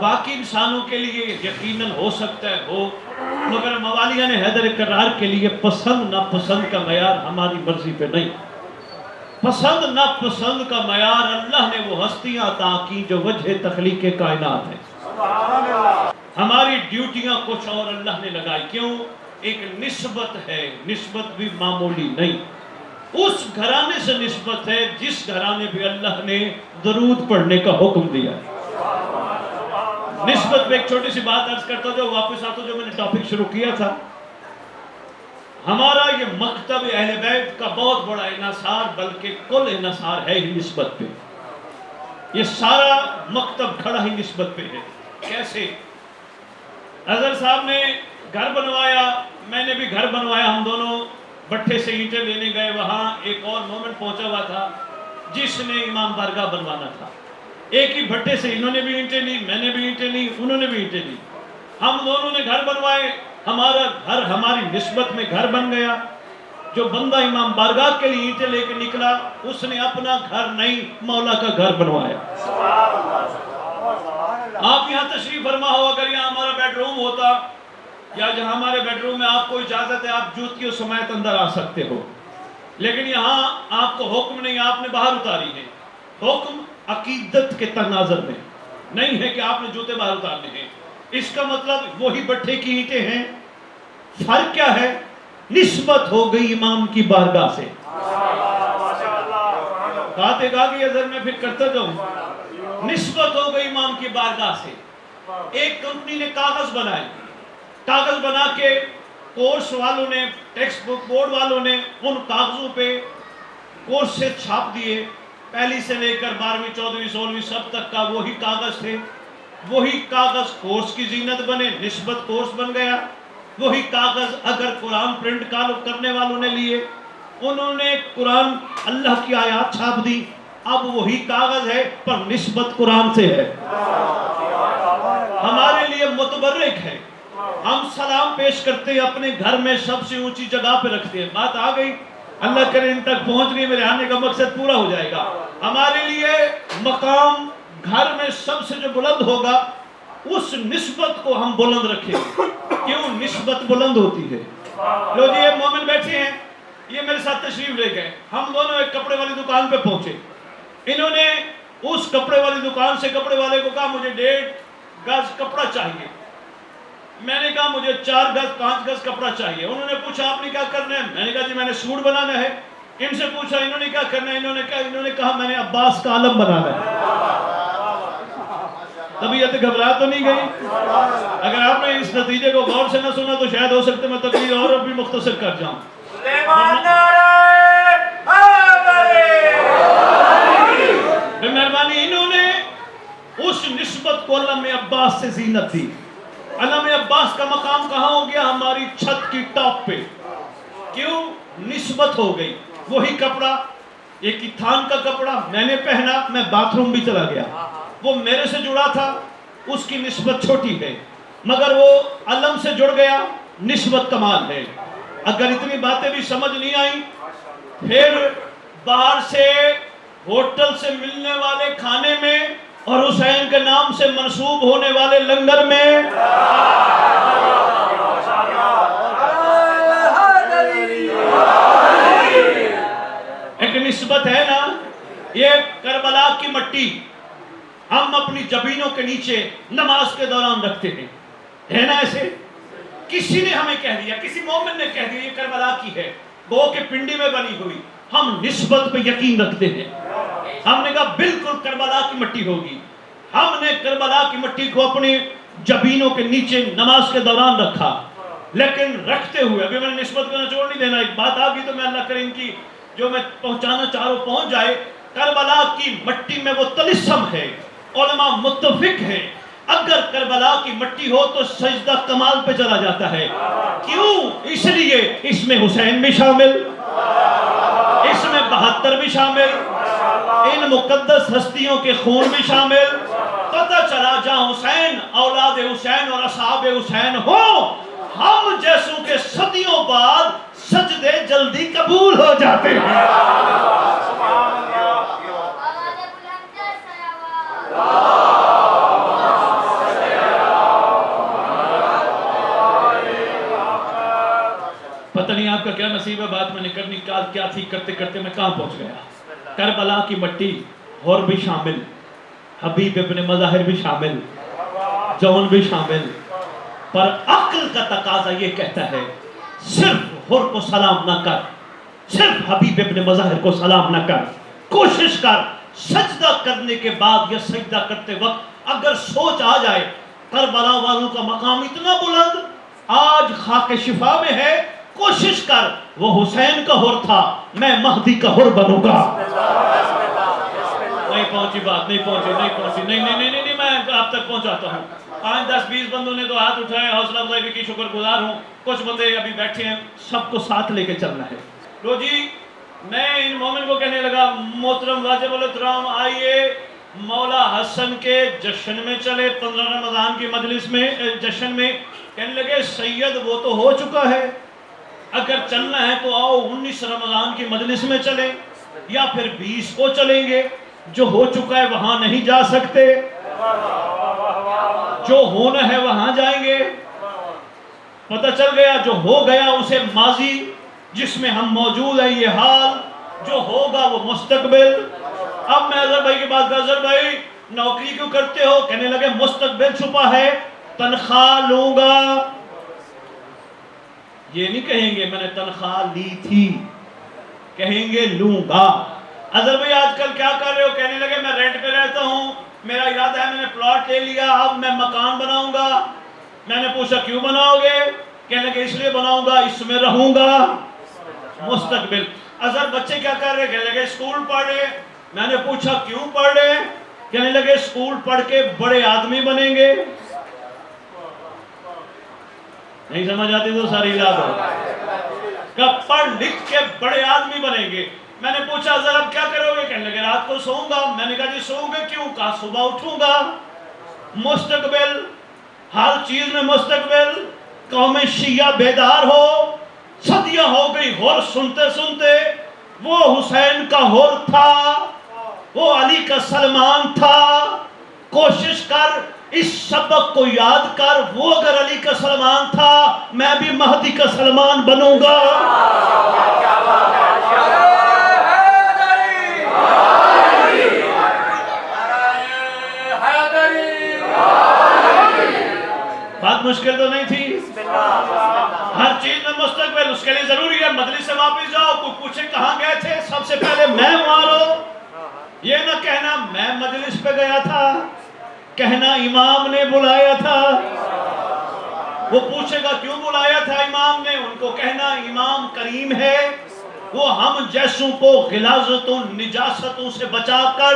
باقی انسانوں کے لیے یقیناً ہو سکتا ہے ہو، مگر موالیان حیدر کرار کے لیے پسند ناپسند کا معیار ہماری مرضی پہ نہیں۔ پسند ناپسند کا معیار اللہ نے وہ ہستیاں عطا کی جو وجہ تخلیق کائنات ہے۔ ہماری ڈیوٹیاں کچھ اور اللہ نے لگائی، کیوں؟ ایک نسبت ہے، نسبت بھی معمولی نہیں، اس گھرانے سے نسبت ہے جس گھرانے پہ اللہ نے درود پڑھنے کا حکم دیا۔ نسبت پہ ایک چھوٹی سی بات عرض کرتا ہوں، جو واپس آتا ہوں، جو میں نے ٹاپک شروع کیا تھا۔ ہمارا یہ مکتب اہل بیت کا بہت بڑا انحصار، بلکہ کل انحصار ہے ہی نسبت پہ۔ یہ سارا مکتب کھڑا ہی نسبت پہ ہے۔ کیسے؟ اظہر صاحب نے گھر بنوایا، میں نے بھی گھر بنوایا، ہم دونوں بٹھے سے اینٹیں لینے گئے، وہاں ایک اور مومن پہنچا ہوا تھا جس نے امام بارگاہ بنوانا تھا۔ ایک ہی بھٹے سے انہوں نے بھی اینٹیں لی، میں نے بھی اینٹیں لی، انہوں نے بھی اینٹیں لی، ہم دونوں نے گھر بنوائے۔ ہمارا گھر ہماری نسبت میں گھر بن گیا۔ جو بندہ امام بارگاہ کے لیے اینٹیں لے کے نکلا، اس نے اپنا گھر نہیں مولا کا گھر بنوایا۔ آپ یہاں تشریف فرما ہو، اگر یہاں ہمارا بیڈ روم ہوتا، یا جہاں ہمارے بیڈ روم میں آپ کو اجازت ہے آپ جوتیوں سمیت اندر آ سکتے ہو، لیکن یہاں آپ کو حکم نہیں، آپ نے باہر اتاری ہے۔ حکم عقیدت کے تناظر میں نہیں ہے کہ آپ نے جوتے باہر اتارنے ہیں۔ اس کا مطلب وہی بٹھے کی اینٹیں ہیں، فرق کیا ہے؟ نسبت ہو گئی امام کی بارگاہ سے۔ بات ایک آگئی اظہر میں پھر کرتا جاؤں، نسبت ہو گئی امام کی بارگاہ سے۔ ایک کمپنی نے کاغذ بنائے، کاغذ بنا کے کورس والوں نے، ٹیکسٹ بک بورڈ والوں نے ان کاغذوں پہ کورس سے چھاپ دیے، پہلی سے لے کر 12ویں 14ویں 16ویں سب تک کا وہی کاغذ تھے۔ وہی کاغذ کورس کی زینت بنے، نسبت کورس بن گیا۔ وہی کاغذ اگر قرآن پرنٹ کرنے والوں نے لیے، انہوں نے قرآن اللہ کی آیات چھاپ دی، اب وہی کاغذ ہے پر نسبت قرآن سے ہے۔ ہمارے لیے متبرک ہے، ہم سلام پیش کرتے ہیں اپنے گھر میں سب سے اونچی جگہ پہ رکھتے ہیں۔ بات آ گئی، اللہ کرے ان تک پہنچ گئی، میرے آنے کا مقصد پورا ہو جائے گا۔ ہمارے لیے مقام گھر میں سب سے جو بلند ہوگا، اس نسبت کو ہم بلند رکھیں گے۔ کیوں؟ نسبت بلند ہوتی ہے۔ لو جی، یہ مومن بیٹھے ہیں، یہ میرے ساتھ تشریف لے گئے، ہم دونوں ایک کپڑے والی دکان پہ پہنچے۔ انہوں نے اس کپڑے والی دکان سے کپڑے والے کو کہا مجھے 1.5 گز کپڑا چاہیے۔ میں نے کہا مجھے 4 گز 5 گز کپڑا چاہیے۔ انہوں نے پوچھا آپ نے کیا کرنا ہے؟ میں نے کہا جی میں نے سوٹ بنانا ہے۔ ان سے پوچھا انہوں نے کیا کرنا ہے؟ انہوں نے کہا میں نے عباس کا علم بنانا ہے۔ طبیعت گھبرا تو نہیں گئی؟ اگر آپ نے اس نتیجے کو غور سے نہ سنا تو شاید ہو سکتے میں تقریر اور بھی مختصر کر جاؤں۔ بے مہربانی انہوں نے اس نسبت کو علم عباس سے زینت دی۔ علم عباس کا مقام کہاں ہو گیا؟ ہماری چھت کی ٹاپ پہ۔ کیوں؟ نسبت ہو گئی۔ وہی کپڑا، ایک ہی تھان کا کپڑا میں نے پہنا، میں باتھ روم بھی چلا گیا، وہ میرے سے جڑا تھا، اس کی نسبت چھوٹی ہے، مگر وہ علم سے جڑ گیا، نسبت کمال ہے۔ اگر اتنی باتیں بھی سمجھ نہیں آئیں، پھر باہر سے ہوٹل سے ملنے والے کھانے میں اور حسین کے نام سے منسوب ہونے والے لنگر میں ایک نسبت ہے نا۔ یہ کربلا کی مٹی ہم اپنی جبینوں کے نیچے نماز کے دوران رکھتے ہیں، ہے نا ایسے؟ کسی نے ہمیں کہہ دیا، کسی مومن نے کہہ دیا یہ کربلا کی ہے، گو کہ پنڈی میں بنی ہوئی، ہم نسبت پہ یقین رکھتے ہیں۔ ہم نے کہا بالکل کربلا کی مٹی ہوگی۔ ہم نے کربلا کی مٹی کو اپنی جبینوں کے نیچے نماز کے دوران رکھا، لیکن رکھتے ہوئے ابھی میں نے نسبت کو نچوڑ نہیں دینا، ایک بات آ گئی تو میں اللہ کرے ان کی جو میں پہنچانا چاہ رہا ہوں پہنچ جائے۔ کربلا کی مٹی میں وہ طلسم ہے، علماء متفق ہے، اگر کربلا کی مٹی ہو تو سجدہ کمال پہ چلا جاتا ہے۔ کیوں؟ اس لیے اس میں حسین بھی شامل، اس میں 72 بھی شامل، ان مقدس ہستیوں کے خون بھی شامل۔ پتہ چلا جہاں حسین، اولاد حسین اور اصحاب حسین ہو، ہم جیسوں کے صدیوں بعد سجدے جلدی قبول ہو جاتے ہیں۔ آپ کا کیا نصیب ہے، بات میں نے کرنی کیا تھی، کرتے کرتے میں کہاں پہنچ گیا۔ کربلا کی مٹی اور بھی شامل، حبیب ابن مظاہر بھی شامل، جون بھی شامل، پر عقل کا تقاضا یہ کہتا ہے صرف ہر کو سلام نہ کر، صرف حبیب ابن مظاہر کو سلام نہ کر، کوشش کر سجدہ کرنے کے بعد یا سجدہ کرتے وقت اگر سوچ آ جائے کربلا والوں کا مقام اتنا بلند آج خاک شفا میں ہے، کوشش کر وہ حسین کا حر تھا، میں مہدی کا حر بنوں گا۔ نہیں پہنچی بات، نہیں پہنچی، نہیں میں آپ تک پہنچاتا ہوں۔ 5-10-20 بندوں نے تو ہاتھ اٹھائے، حوصلہ افزائی کی شکر گزار ہوں، کچھ بندے ابھی بیٹھے ہیں، سب کو ساتھ لے کے چلنا ہے۔ لو جی، میں ان مومن کو کہنے لگا محترم واجب الاحترام آئیے مولا حسن کے جشن میں چلے، 15 رمضان کی مجلس میں جشن میں۔ کہنے لگے سید وہ تو ہو چکا ہے، اگر چلنا ہے تو آؤ 19 رمضان کی مجلس میں چلیں یا پھر 20 کو چلیں گے، جو ہو چکا ہے وہاں نہیں جا سکتے، جو ہونا ہے وہاں جائیں گے۔ پتہ چل گیا جو ہو گیا اسے ماضی جس میں ہم موجود ہیں یہ حال، جو ہوگا وہ مستقبل۔ اب میں اظہر بھائی کی بات کر، اظہر بھائی نوکری کیوں کرتے ہو؟ کہنے لگے مستقبل چھپا ہے، تنخواہ لوں گا۔ یہ نہیں کہیں گے میں نے تنخواہ لی تھی، کہیں گے لوں گا۔ اظہر بھائی آج کل کیا کر رہے ہو؟ کہنے لگے میں رینٹ پہ رہتا ہوں، میرا ارادہ ہے میں نے پلاٹ لے لیا، اب میں مکان بناؤں گا۔ میں نے پوچھا کیوں بناؤ گے؟ کہنے لگے اس لیے بناؤں گا اس میں رہوں گا۔ مستقبل۔ اظہر بچے کیا کر رہے؟ کہنے لگے اسکول پڑھ رہے۔ میں نے پوچھا کیوں پڑھ رہے؟ کہنے لگے اسکول پڑھ کے بڑے آدمی بنیں گے۔ نہیں سمجھ آتی تو ساری یاد ہو کہ پڑھ لکھ کے بڑے آدمی بنیں گے۔ میں نے پوچھا اظہر اب کیا کرو گے؟ کہنے لگے رات کو سوؤں گا۔ میں نے کہا جی سوؤں گے کیوں؟ کہا صبح اٹھوں گا۔ مستقبل، ہر چیز میں مستقبل۔ قوم شیعہ بیدار ہو، صدیاں ہو گئی حر سنتے سنتے، وہ حسین کا حر تھا، وہ علی کا سلمان تھا۔ کوشش کر اس سبق کو یاد کر، وہ اگر علی کا سلمان تھا میں بھی مہدی کا سلمان بنوں گا۔ بات مشکل تو نہیں تھی؟ ہر چیز میں مستقبل، اس کے لیے ضروری ہے مجلس سے واپس جاؤ، کوئی پوچھے کہاں گئے تھے، سب سے پہلے میں مارو۔ یہ نہ کہنا میں مجلس پہ گیا تھا، کہنا امام نے بلایا تھا۔ وہ پوچھے گا کیوں بلایا تھا امام نے، ان کو کہنا امام کریم ہے، وہ ہم جیسوں کو غلاظتوں نجاستوں سے بچا کر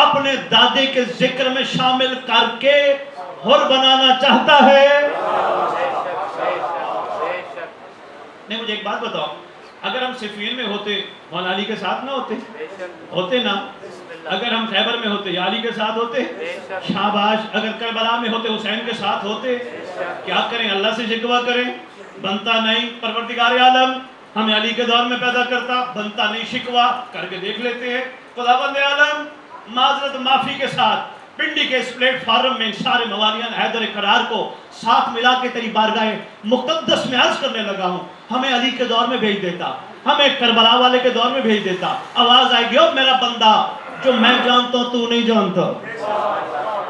اپنے دادے کے ذکر میں شامل کر کے حر بنانا چاہتا ہے۔ نہیں مجھے ایک بات بتاؤ، اگر ہم صفین میں ہوتے مولا علی کے ساتھ نہ ہوتے نا؟ اگر ہم خیبر میں ہوتے یا علی کے ساتھ ہوتے؟ شاباش۔ اگر کربلا میں ہوتے حسین کے ساتھ ہوتے؟ کیا کریں؟ اللہ سے شکوہ کریں؟ بنتا نہیں۔ پروردگار عالم ہمیں علی کے دور میں پیدا کرتا، بنتا نہیں، شکوہ کر کے دیکھ لیتے ہیں۔ خداوند عالم معذرت معافی کے ساتھ پنڈی کے اس پلیٹ فارم میں سارے موالیان حیدر قرار کو ساتھ ملا کے تیری بارگاہ مقدس میں عرض کرنے لگا ہوں، ہمیں علی کے دور میں بھیج دیتا، ہمیں کربلا والے کے دور میں بھیج دیتا۔ آواز آئے گی او میرا بندہ جو میں جانتا ہوں تو نہیں جانتا۔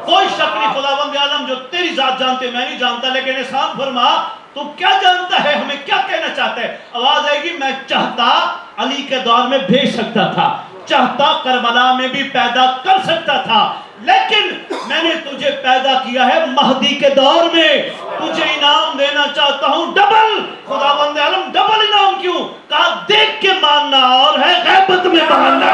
کوئی شک نہیں خداوند عالم جو تیری ذات جانتے میں نہیں جانتا، لیکن احسان فرما تو کیا جانتا ہے، ہمیں کیا کہنا چاہتا ہے؟ آواز آئے گی میں چاہتا علی کے دور میں بھیج سکتا تھا، چاہتا کربلا میں بھی پیدا کر سکتا تھا، لیکن میں نے تجھے پیدا کیا ہے مہدی کے دور میں، تجھے انعام دینا چاہتا ہوں ڈبل۔ خداوند عالم ڈبل انعام کیوں؟ کہا دیکھ کے ماننا اور ہے غیبت میں ماننا۔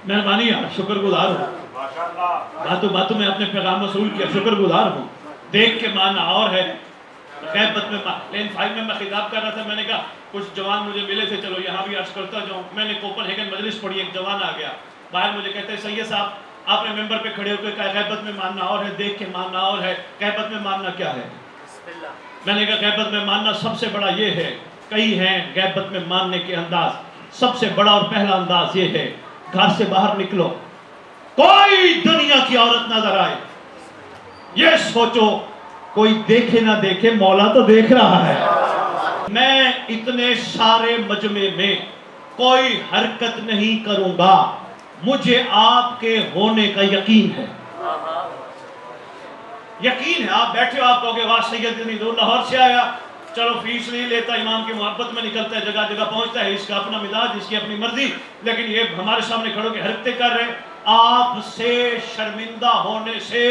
مہربانی ہے، شکر گزار ہوں، باتوں میں اپنے پیغام وصول کیا، شکر گزار ہوں۔ دیکھ کے ماننا اور ہے غیبت میں لین 5 میں میں خطاب کر رہا تھا، میں نے کہا کچھ جوان مجھے ملے تھے، چلو یہاں بھی عرض کرتا جاؤں۔ میں نے کوپن ہیگن مجلس پڑھی، ایک جوان آ گیا باہر، مجھے کہتے ہیں سید صاحب آپ نے ممبر پہ کھڑے ہو کے کہا غیبت میں ماننا اور ہے، دیکھ کے ماننا اور ہے، غیبت میں ماننا کیا ہے؟ میں نے کہا غیبت میں ماننا سب سے بڑا یہ ہے کئی ہیں غیبت میں ماننے کے انداز. سب سے بڑا اور پہلا انداز یہ ہے، گھر سے باہر نکلو، کوئی دنیا کی عورت نظر آئے، یہ سوچو کوئی دیکھے نہ دیکھے، مولا تو دیکھ رہا ہے. میں اتنے سارے مجمع میں کوئی حرکت نہیں کروں گا، مجھے آپ کے ہونے کا یقین ہے. یقین ہے. آپ بیٹھے ہو، آپ کہو گے واہ سید اتنی دور لاہور سے آیا، چلو فیس نہیں لیتا، امام کی محبت میں نکلتا ہے، جگہ جگہ پہنچتا ہے، اس کا اپنا مزاج، اس کی اپنی مرضی، لیکن یہ ہمارے سامنے کھڑوں کے حرکتیں کر رہے ہیں. آپ سے شرمندہ ہونے سے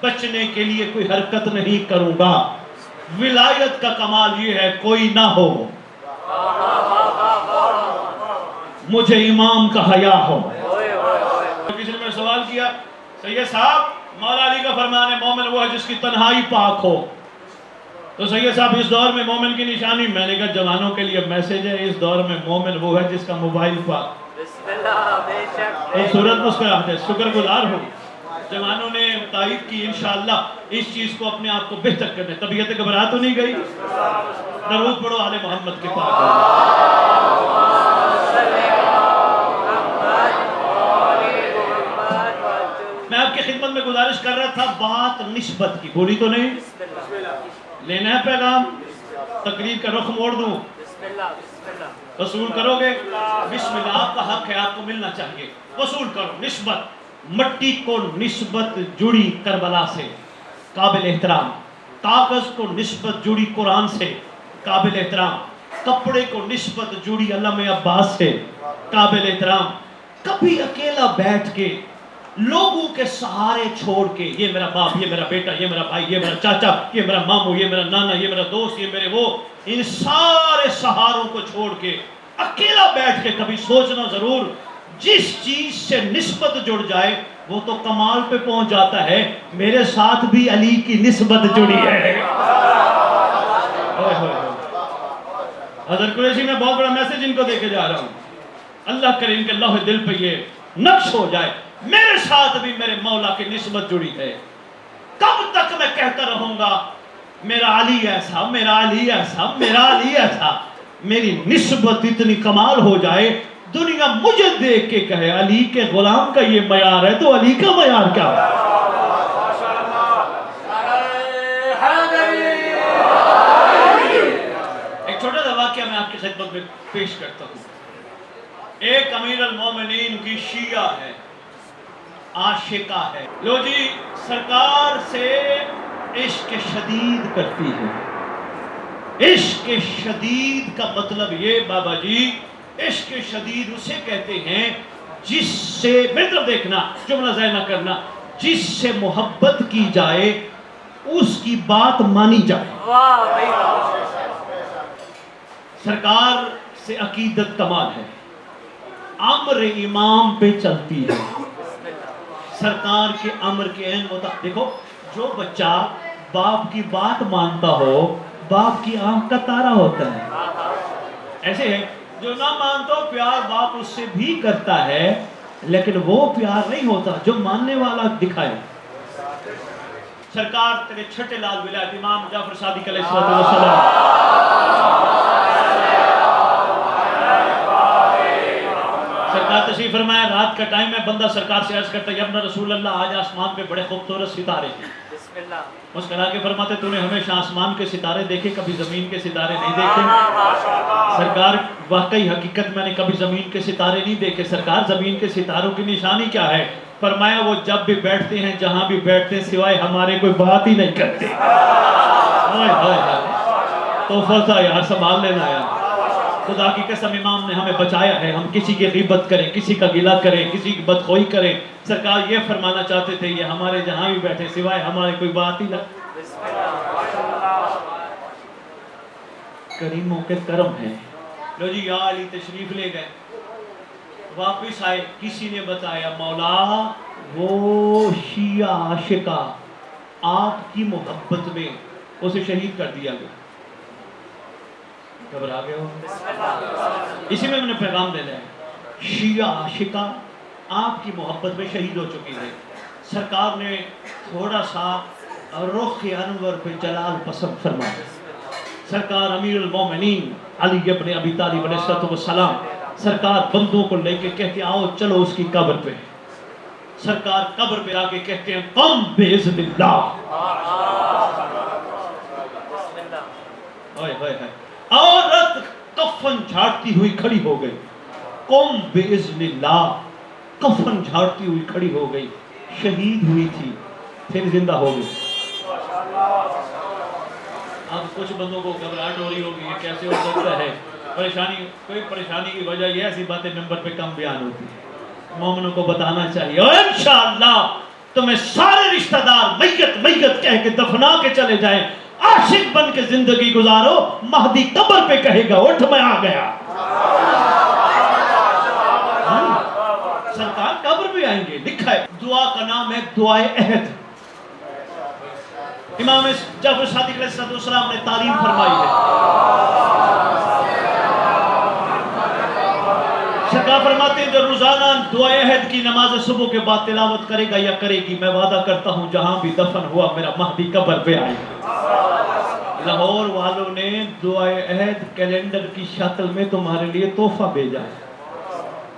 بچنے کے لیے کوئی حرکت نہیں کروں گا. ولایت کا کمال یہ ہے کوئی نہ ہو، مجھے امام کا حیا ہو. کسی نے میں سوال کیا، سید صاحب مولا علی کا فرمان ہے مومن وہ ہے جس کی تنہائی پاک ہو، تو سید صاحب اس دور میں مومن کی نشانی، میں نے کہا جوانوں کے لیے میسج ہے، اس دور میں مومن وہ ہے جس کا موبائل پاک. خوبصورت مسکراہٹ ہے، شکر گزار ہوں. جوانوں نے تائید کی، انشاءاللہ اس چیز کو اپنے آپ کو بہتر کرنے. طبیعت گھبرا تو نہیں گئی؟ درود پڑھو آل محمد کے پاک. میں آپ کی خدمت میں گزارش کر رہا تھا بات نسبت کی، بولی تو نہیں؟ لینا ہے پیغام؟ تقریر کا رخ موڑ دوں؟ وصول کرو گے؟ بسم اللہ. آپ کا حق ہے، آپ کو ملنا چاہیے. وصول کرو. نسبت، مٹی کو نسبت جڑی کربلا سے، قابل احترام. کاغذ کو نسبت جڑی قرآن سے، قابل احترام. کپڑے کو نسبت جڑی علامہ عباس سے، قابل احترام. کبھی اکیلا بیٹھ کے لوگوں کے سہارے چھوڑ کے، یہ میرا باپ، یہ میرا بیٹا، یہ میرا بھائی، یہ میرا چاچا، یہ میرا ماموں، یہ میرا نانا، یہ میرا دوست، یہ میرے وہ، ان سارے سہاروں کو چھوڑ کے اکیلا بیٹھ کے کبھی سوچنا ضرور، جس چیز سے نسبت جڑ جائے وہ تو کمال پہ پہنچ جاتا ہے. میرے ساتھ بھی علی کی نسبت جڑی ہے. حضرت قریشی میں بہت بڑا میسج ان کو دے کے جا رہا ہوں. اللہ کرے ان کے لوح دل پہ یہ نقش ہو جائے، میرے ساتھ بھی میرے مولا کی نسبت جڑی ہے. کب تک میں کہتا رہوں گا میرا علی ایسا، میرا علی ایسا، میرا علی ایسا؟ میری نسبت اتنی کمال ہو جائے دنیا مجھے دیکھ کے کہے علی کے غلام کا یہ معیار ہے تو علی کا معیار کیا ہے؟ ایک چھوٹا سا واقعہ میں آپ کی خدمت میں پیش کرتا ہوں. ایک امیر المومنین کی شیعہ ہے، عاشقہ ہے. لو جی، سرکار سے عشق شدید کرتی ہے. عشق شدید کا مطلب یہ بابا جی، عشق شدید اسے کہتے ہیں جس سے، میری طرف دیکھنا، جملہ ضائع نہ کرنا، جس سے محبت کی جائے اس کی بات مانی جائے. سرکار سے عقیدت کمال ہے، امر امام پہ چلتی ہے. سرکار کے امر کے عین مطابق. دیکھو، جو بچہ باپ کی بات مانتا ہو باپ کی آنکھ کا تارا ہوتا ہے. ایسے ہے جو نہ مانتا ہو پیار باپ اس سے بھی کرتا ہے، لیکن وہ پیار نہیں ہوتا جو ماننے والا دکھائے. سرکار تیرے چھٹے لال ولایت امام جعفر صادق علیہ السلام، سرکار تشریف فرمایا، رات کا ٹائم ہے، بندہ سرکار سے عرض کرتا ہے یا ابن رسول اللہ آج آسمان پہ بڑے خوبصورت ستارے ہیں. مسکرا کے فرماتے تو نے ہمیشہ آسمان کے ستارے دیکھے، کبھی زمین کے ستارے نہیں دیکھے؟ سرکار واقعی حقیقت میں نے کبھی زمین کے ستارے نہیں دیکھے. سرکار زمین کے ستاروں کی نشانی کیا ہے؟ فرمایا وہ جب بھی بیٹھتے ہیں جہاں بھی بیٹھتے ہیں سوائے ہمارے کوئی بات ہی نہیں کرتے. توفہ تھا یار، سنبھال لینا یار. خدا کی قسم امام نے ہمیں بچایا ہے ہم کسی کی غیبت کریں، کسی کا گلہ کریں، کسی کی بدخوئی کریں. سرکار یہ فرمانا چاہتے تھے یہ ہمارے جہاں بھی بیٹھے سوائے ہمارے کوئی بات ہی نہ. کریموں کے کرم ہے. لو جی، یا علی تشریف لے گئے، واپس آئے، کسی نے بتایا مولا وہ شیعہ عاشقہ آپ کی محبت میں اسے شہید کر دیا گیا. گھبرا گئے ہو؟ اسی میں نے پیغام دینا ہے. شیعہ عاشقہ آپ کی محبت میں شہید ہو چکی ہے. سرکار نے تھوڑا سا رخ انور پہ جلال پسند فرمایا. سرکار امیر المومنین علی ابن ابی طالب علیہ السلام سرکار بندوں کو لے کے کہتے ہیں آؤ چلو اس کی قبر پہ. سرکار قبر پہ آ کے کہتے ہیں قم باذن اللہ. عورت کفن جھاڑتی ہوئی کھڑی ہو گئی. قم باذن اللہ. کفن جھاڑتی ہوئی کھڑی ہو گئی. شہید ہوئی تھی پھر زندہ ہو گئی. اب کچھ بندوں کو گھبراہٹ ہو رہی ہوگی یہ کیسے ہو سکتا ہے. کوئی پریشانی کی وجہ یہ ایسی باتیں ممبر پہ کم بیان ہوتی ہے. مومنوں کو بتانا چاہیے اور انشاءاللہ تمہیں سارے رشتہ دار میت میت کہہ کے دفنا کے چلے جائیں. عاشق بن کے زندگی گزارو. مہدی قبر پہ کہے گا اٹھ میں آ گیا. سرکار قبر پہ آئیں گے. لکھا ہے دعا کا نام ہے دعائے عہد. امام جعفر صادق علیہ السلام نے تعلیم فرمائی ہے. سرکار فرماتے ہیں جو روزانہ دعائے عہد کی نماز صبح کے بعد تلاوت کرے گا یا کرے گی میں وعدہ کرتا ہوں جہاں بھی دفن ہوا میرا مہدی قبر پہ آئے گا. لاہور والوں نے دعائے عہد کیلنڈر کی شکل میں تمہارے لیے تحفہ بھیجا ہے.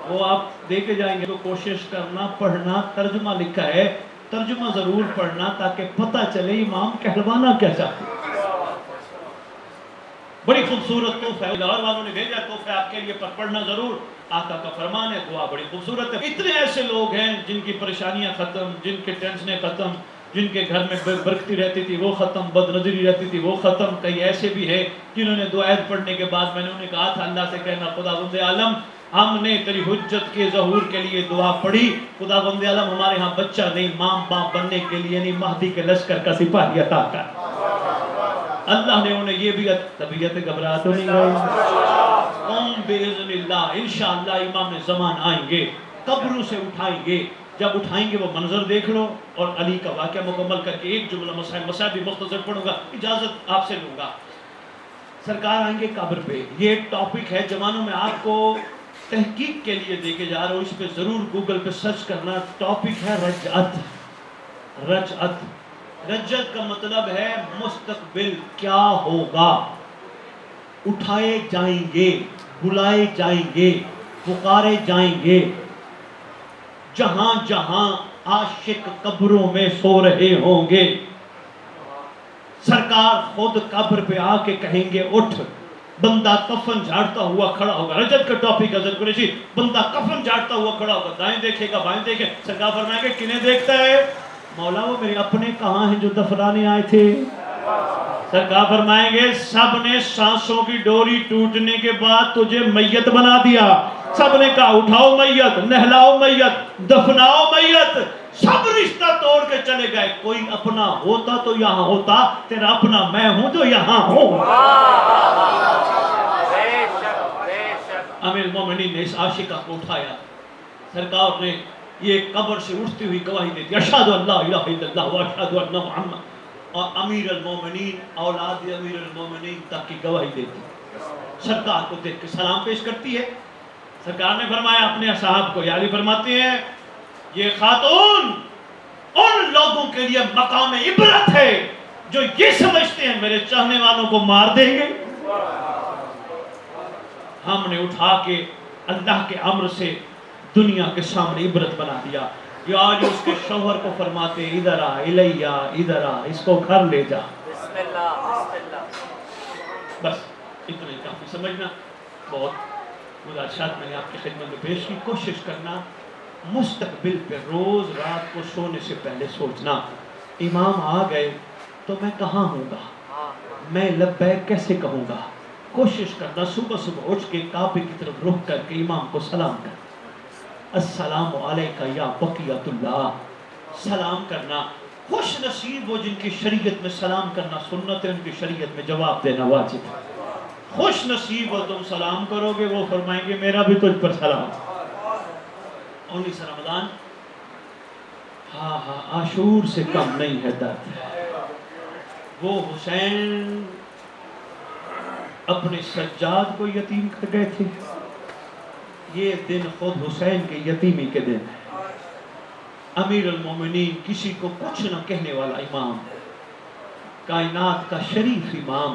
وہ آپ دے کے جائیں گے تو کوشش کرنا پڑھنا. ترجمہ لکھا ہے ترجمہ ضرور پڑھنا تاکہ پتہ چلے امام کہلوانا کیا چاہتے. بڑی خوبصورت تحفہ ہے. لاہور والوں نے بھیجا تحفہ آپ کے لیے پر پڑھنا ضرور. آقا کا فرمان ہے دعا بڑی خوبصورت ہے. اتنے ایسے لوگ ہیں جن کی پریشانیاں ختم, جن کے ٹینشنیں ختم, جن کے گھر میں برکتی رہتی تھی وہ ختم, بد نظری رہتی تھی وہ ختم. کئی ایسے بھی ہیں جنہوں نے دعا پڑھنے کے بعد میں نے انہیں کہا تھا اللہ سے کہنا خدا بند عالم ہم نے تیری حجت کے ظہور کے لیے دعا پڑھی. خدا بند عالم ہمارے ہاں بچہ نہیں ماں باپ بننے کے لیے نہیں مہدی کے لشکر کا سپاہی عطا کر. اللہ نے انہیں یہ بھی طبیعت گھبرا تو نہیں گئی. قم باذن اللہ. انشاءاللہ امام زمان آئیں گے قبروں سے اٹھائیں گے. جب اٹھائیں گے وہ منظر دیکھ لو اور علی کا واقعہ مکمل کر کے ایک جملہ مسائل بھی مختصر پڑھوں گا. اجازت آپ سے لوں گا. سرکار آئیں گے قبر پہ. یہ ٹاپک ہے جوانوں میں آپ کو تحقیق کے لیے دے کے جا رہا ہوں. اس پہ ضرور گوگل پہ سرچ کرنا. ٹاپک ہے رجعت. رجعت رجعت کا مطلب ہے مستقبل کیا ہوگا. اٹھائے جائیں گے, بلائے جائیں گے, پکارے جائیں گے. جہاں جہاں عاشق قبروں میں سو رہے ہوں گے سرکار خود قبر پہ آ کے کہیں گے اٹھ. بندہ کفن جھاڑتا ہوا کھڑا ہوگا. رجعت کا ٹاپک حضرت قریشی. بندہ کفن جھاڑتا ہوا کھڑا ہوگا. دائیں دیکھے گا بائیں دیکھے. سرکار فرمائیں گے کنہیں دیکھتا ہے. مولا وہ میرے اپنے کہاں ہیں جو دفنانے آئے تھے. سرکار فرمائیں گے سب نے سانسوں کی ڈوری ٹوٹنے کے بعد تجھے میت بنا دیا. سب نے کہا اٹھاؤ میت, نہلاؤ میت, دفناؤ میت. سب رشتہ توڑ کے چلے گئے. کوئی اپنا ہوتا تو یہاں ہوتا. تیرا اپنا میں ہوں جو یہاں ہوں. امیر المومنین نے اس عاشقہ کو اٹھایا. سرکار نے یہ قبر سے اٹھتی ہوئی گواہی دیتی اشہد ان لا الہ الا اللہ واشہد ان محمد. اور امیر المومنین اولاد امیر المومنین تک کی گواہی دیتی. سرکار کو دیکھ کے سلام پیش کرتی ہے. سرکار نے فرمایا اپنے اصحاب کو. علی فرماتے ہیں یہ خاتون ان لوگوں کے لیے مقام عبرت ہے جو یہ سمجھتے ہیں میرے چاہنے والوں کو مار دیں گے. ہم نے اٹھا کے اللہ کے امر سے دنیا کے سامنے عبرت بنا دیا. یہ آج اس کے شوہر کو فرماتے ادھر آ الیہ, ادھر آ, اس کو گھر لے جا. بسم اللہ بسم اللہ. بس اتنے کافی سمجھنا. بہت گزارشات میں نے آپ کی خدمت میں پیش کی. کوشش کرنا مستقبل پہ روز رات کو سونے سے پہلے سوچنا امام آ گئے تو میں کہاں ہوں گا, میں لبیک کیسے کہوں گا. کوشش کرنا صبح صبح اٹھ کے کعبے کی طرف رخ کر کے امام کو سلام کرنا. السلام علیکہ یا بقیت اللہ. سلام کرنا. خوش نصیب وہ جن کی شریعت میں سلام کرنا سنت ہے, ان کی شریعت میں جواب دینا واجب ہے. خوش نصیب وہ تم سلام کرو گے وہ فرمائیں گے میرا بھی تجھ پر سلام. 19 رمضان ہاں عاشور سے کم نہیں ہے درد. وہ حسین اپنے سجاد کو یتیم کر گئے تھے. یہ دن خود حسین کے یتیمی کے دن ہے. امیر المومنین کسی کو کچھ نہ کہنے والا امام, کائنات کا شریف امام,